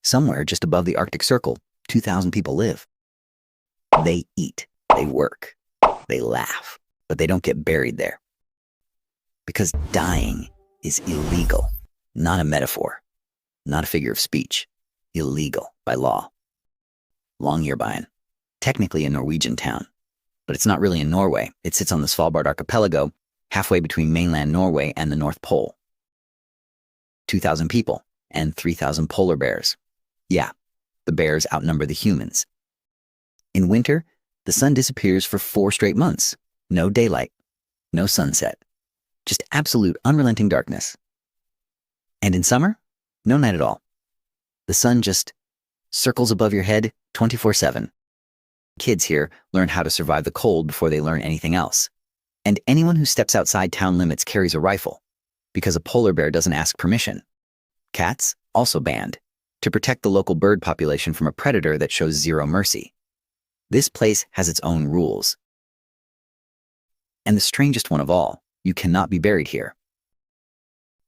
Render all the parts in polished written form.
Somewhere just above the Arctic Circle, 2,000 people live. They eat, they work, they laugh, but they don't get buried there. Because dying is illegal, not a metaphor, not a figure of speech. Illegal by law. Longyearbyen, technically a Norwegian town, but it's not really in Norway. It sits on the Svalbard archipelago, halfway between mainland Norway and the North Pole. 2,000 people and 3,000 polar bears. Yeah, the bears outnumber the humans. In winter, the sun disappears for 4 straight months. No daylight, no sunset, just absolute unrelenting darkness. And in summer, no night at all. The sun just circles above your head 24/7. Kids here learn how to survive the cold before they learn anything else. And anyone who steps outside town limits carries a rifle, because a polar bear doesn't ask permission. Cats, also banned, to protect the local bird population from a predator that shows zero mercy. This place has its own rules. And the strangest one of all, you cannot be buried here.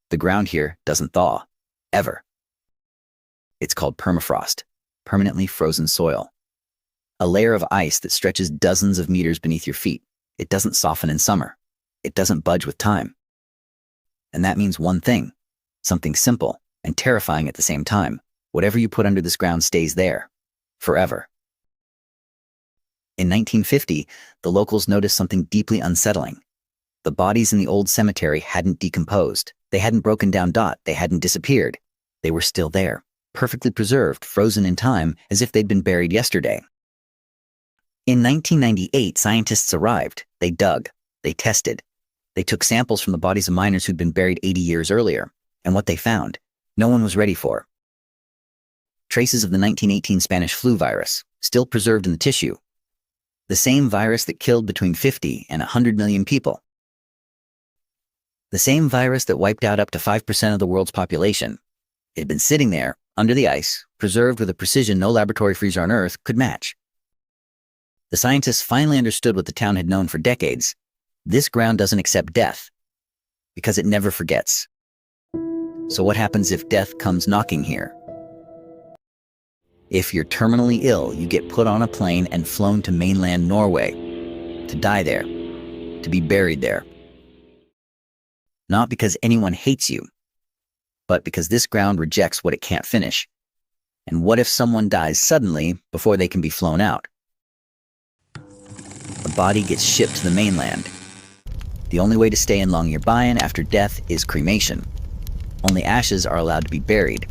The ground here doesn't thaw, ever. It's called permafrost, permanently frozen soil. A layer of ice that stretches dozens of meters beneath your feet. It doesn't soften in summer. It doesn't budge with time. And that means one thing, something simple and terrifying at the same time. Whatever you put under this ground stays there, forever. In 1950, the locals noticed something deeply unsettling. The bodies in the old cemetery hadn't decomposed. They hadn't broken down. They hadn't disappeared. They were still there, perfectly preserved, frozen in time, as if they'd been buried yesterday. In 1998, scientists arrived. They dug. They tested. They took samples from the bodies of miners who'd been buried 80 years earlier. And what they found, no one was ready for. Traces of the 1918 Spanish flu virus, still preserved in the tissue. The same virus that killed between 50 and 100 million people. The same virus that wiped out up to 5% of the world's population. It had been sitting there, under the ice, preserved with a precision no laboratory freezer on Earth could match. The scientists finally understood what the town had known for decades. This ground doesn't accept death, because it never forgets. So what happens if death comes knocking here? If you're terminally ill, you get put on a plane and flown to mainland Norway, to die there, to be buried there. Not because anyone hates you, but because this ground rejects what it can't finish. And what if someone dies suddenly before they can be flown out? The body gets shipped to the mainland. The only way to stay in Longyearbyen after death is cremation. Only ashes are allowed to be buried.